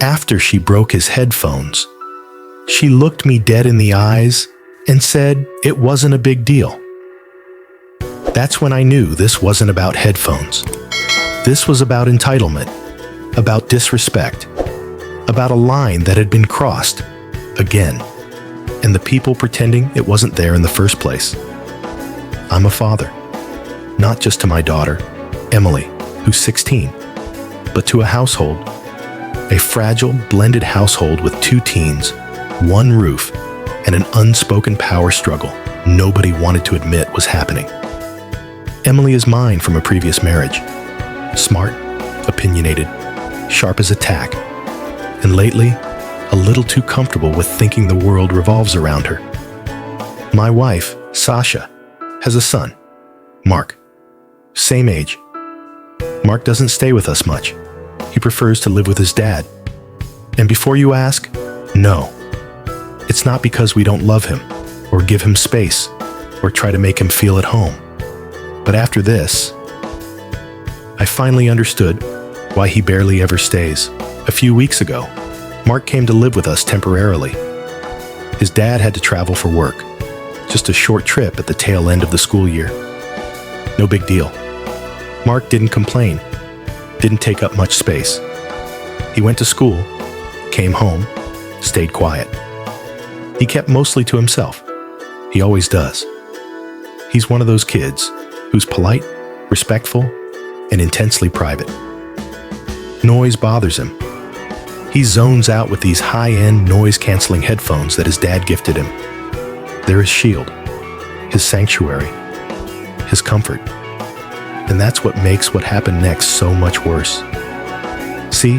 after she broke his headphones. She looked me dead in the eyes and said it wasn't a big deal. That's when I knew this wasn't about headphones. This was about entitlement, about disrespect, about a line that had been crossed, again, and the people pretending it wasn't there in the first place. I'm a father, not just to my daughter, Emily, who's 16, but to a household, a fragile, blended household with 2 teens, 1 roof, and an unspoken power struggle nobody wanted to admit was happening. Emily is mine from a previous marriage. Smart, opinionated, sharp as a tack, and lately, a little too comfortable with thinking the world revolves around her. My wife, Sasha, has a son, Mark. Same age. Mark doesn't stay with us much. He prefers to live with his dad. And before you ask, no. It's not because we don't love him, or give him space, or try to make him feel at home. But after this, I finally understood why he barely ever stays. A few weeks ago, Mark came to live with us temporarily. His dad had to travel for work, just a short trip at the tail end of the school year. No big deal. Mark didn't complain, didn't take up much space. He went to school, came home, stayed quiet. He kept mostly to himself. He always does. He's one of those kids who's polite, respectful, and intensely private. Noise bothers him. He zones out with these high-end noise-canceling headphones that his dad gifted him. They're his shield, his sanctuary, his comfort. And that's what makes what happened next so much worse. See,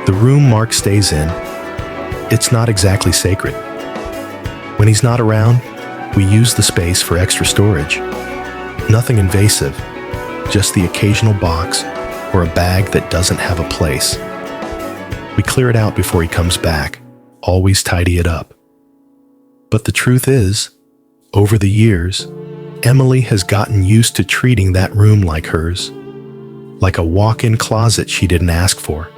the room Mark stays in, it's not exactly sacred. When he's not around, we use the space for extra storage. Nothing invasive, just the occasional box or a bag that doesn't have a place. We clear it out before he comes back, always tidy it up. But the truth is, over the years, Emily has gotten used to treating that room like hers, like a walk-in closet she didn't ask for,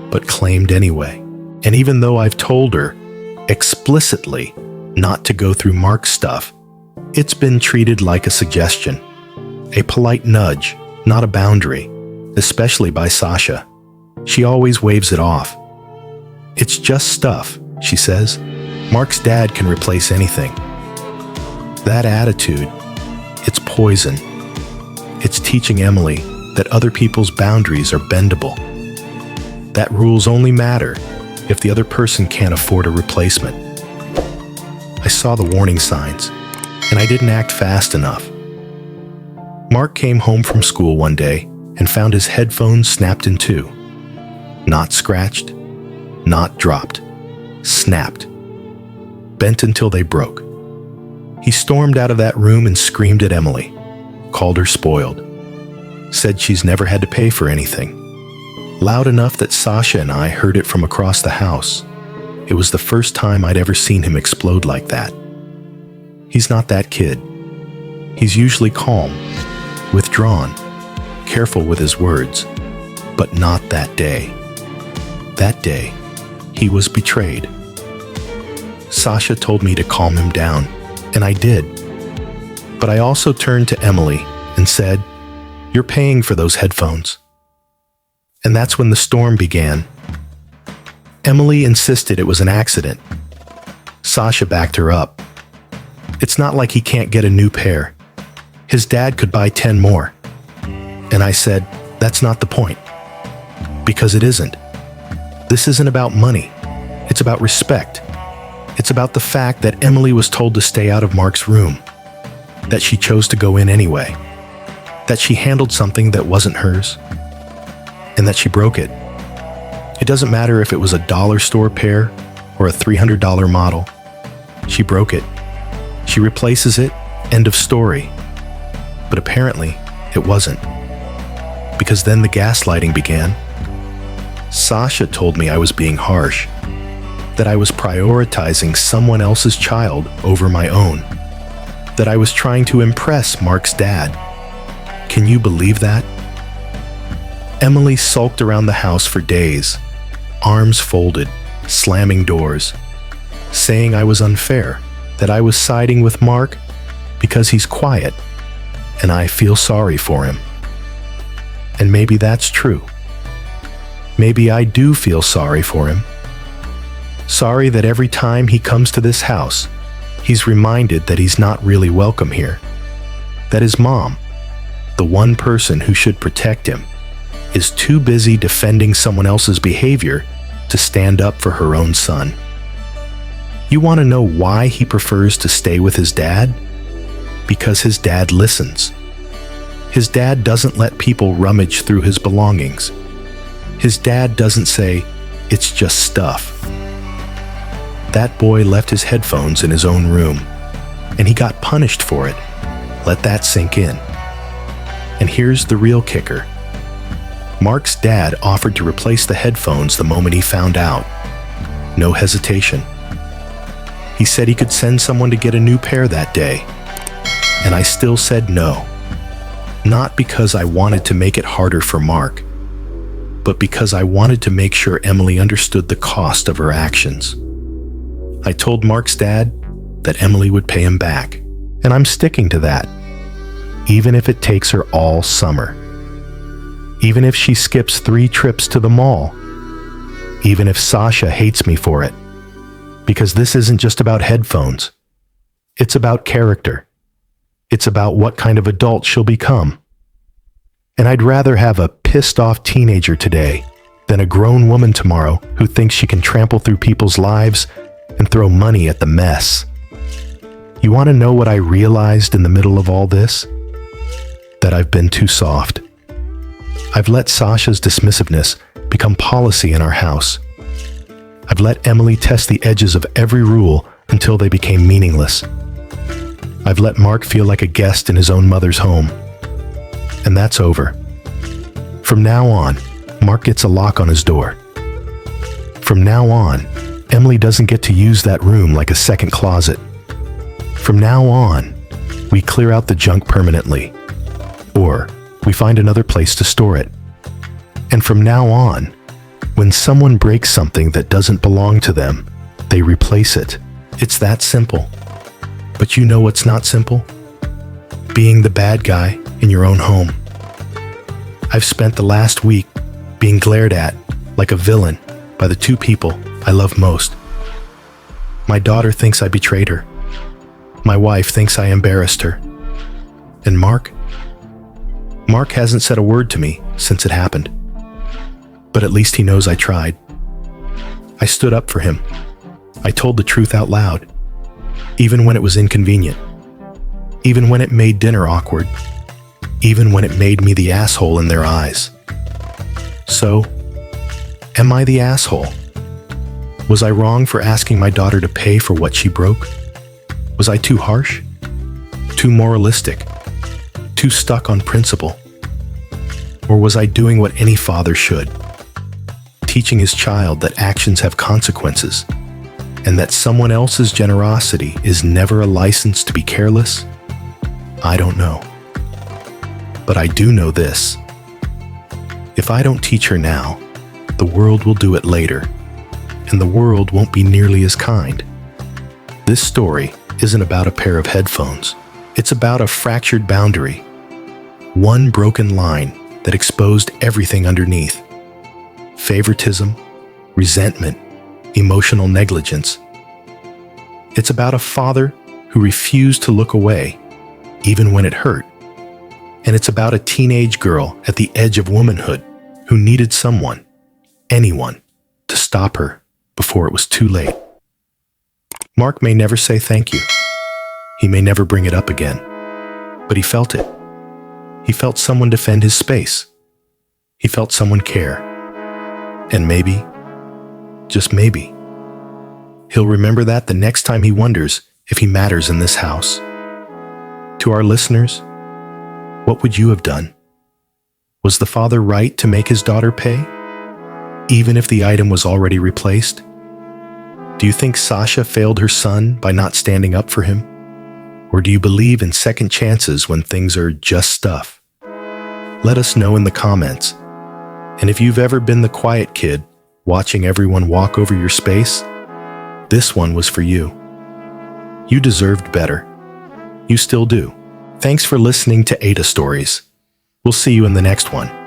but claimed anyway. And even though I've told her explicitly not to go through Mark's stuff, it's been treated like a suggestion, a polite nudge, not a boundary, especially by Sasha. She always waves it off. It's just stuff, she says. Mark's dad can replace anything. That attitude, it's poison. It's teaching Emily that other people's boundaries are bendable. That rules only matter if the other person can't afford a replacement. I saw the warning signs, and I didn't act fast enough. Mark came home from school one day and found his headphones snapped in 2. Not scratched, not dropped, snapped, bent until they broke. He stormed out of that room and screamed at Emily, called her spoiled, said she's never had to pay for anything. Loud enough that Sasha and I heard it from across the house. It was the first time I'd ever seen him explode like that. He's not that kid. He's usually calm, withdrawn, careful with his words, but not that day. That day, he was betrayed. Sasha told me to calm him down, and I did. But I also turned to Emily and said, "You're paying for those headphones." And that's when the storm began. Emily insisted it was an accident. Sasha backed her up. It's not like he can't get a new pair. His dad could buy 10 more. And I said, that's not the point. Because it isn't. This isn't about money. It's about respect. It's about the fact that Emily was told to stay out of Mark's room, that she chose to go in anyway, that she handled something that wasn't hers, and that she broke it. It doesn't matter if it was a dollar store pair or a $300 model. She broke it. She replaces it, end of story. But apparently, it wasn't. Because then the gaslighting began. Sasha told me I was being harsh, that I was prioritizing someone else's child over my own, that I was trying to impress Mark's dad. Can you believe that? Emily sulked around the house for days, arms folded, slamming doors, saying I was unfair, that I was siding with Mark because he's quiet, and I feel sorry for him. And maybe that's true. Maybe I do feel sorry for him. Sorry that every time he comes to this house, he's reminded that he's not really welcome here. That his mom, the one person who should protect him, is too busy defending someone else's behavior to stand up for her own son. You want to know why he prefers to stay with his dad? Because his dad listens. His dad doesn't let people rummage through his belongings. His dad doesn't say, "It's just stuff." That boy left his headphones in his own room, and he got punished for it. Let that sink in. And here's the real kicker. Mark's dad offered to replace the headphones the moment he found out. No hesitation. He said he could send someone to get a new pair that day, and I still said no. Not because I wanted to make it harder for Mark, but because I wanted to make sure Emily understood the cost of her actions. I told Mark's dad that Emily would pay him back, and I'm sticking to that, even if it takes her all summer. Even if she skips 3 trips to the mall. Even if Sasha hates me for it. Because this isn't just about headphones. It's about character. It's about what kind of adult she'll become. And I'd rather have a pissed-off teenager today than a grown woman tomorrow who thinks she can trample through people's lives and throw money at the mess. You want to know what I realized in the middle of all this? That I've been too soft. I've let Sasha's dismissiveness become policy in our house. I've let Emily test the edges of every rule until they became meaningless. I've let Mark feel like a guest in his own mother's home. And that's over. From now on, Mark gets a lock on his door. From now on, Emily doesn't get to use that room like a second closet. From now on, we clear out the junk permanently. Or we find another place to store it. And from now on, when someone breaks something that doesn't belong to them, they replace it. It's that simple. But you know what's not simple? Being the bad guy in your own home. I've spent the last week being glared at like a villain by the 2 people I love most. My daughter thinks I betrayed her. My wife thinks I embarrassed her. And Mark hasn't said a word to me since it happened. But at least he knows I tried. I stood up for him. I told the truth out loud, even when it was inconvenient, even when it made dinner awkward, even when it made me the asshole in their eyes. So, am I the asshole? Was I wrong for asking my daughter to pay for what she broke? Was I too harsh? Too moralistic? Too stuck on principle? Or was I doing what any father should? Teaching his child that actions have consequences, and that someone else's generosity is never a license to be careless? I don't know. But I do know this. If I don't teach her now, the world will do it later, and the world won't be nearly as kind. This story isn't about a pair of headphones. It's about a fractured boundary. One broken line that exposed everything underneath. Favoritism, resentment, emotional negligence. It's about a father who refused to look away, even when it hurt. And it's about a teenage girl at the edge of womanhood who needed someone, anyone, to stop her before it was too late. Mark may never say thank you. He may never bring it up again. But he felt it. He felt someone defend his space. He felt someone care. And maybe, just maybe, he'll remember that the next time he wonders if he matters in this house. To our listeners, what would you have done? Was the father right to make his daughter pay, even if the item was already replaced? Do you think Sasha failed her son by not standing up for him? Or do you believe in second chances when things are just stuff? Let us know in the comments. And if you've ever been the quiet kid watching everyone walk over your space? This one was for you. You deserved better. You still do. Thanks for listening to AITA Stories. We'll see you in the next one.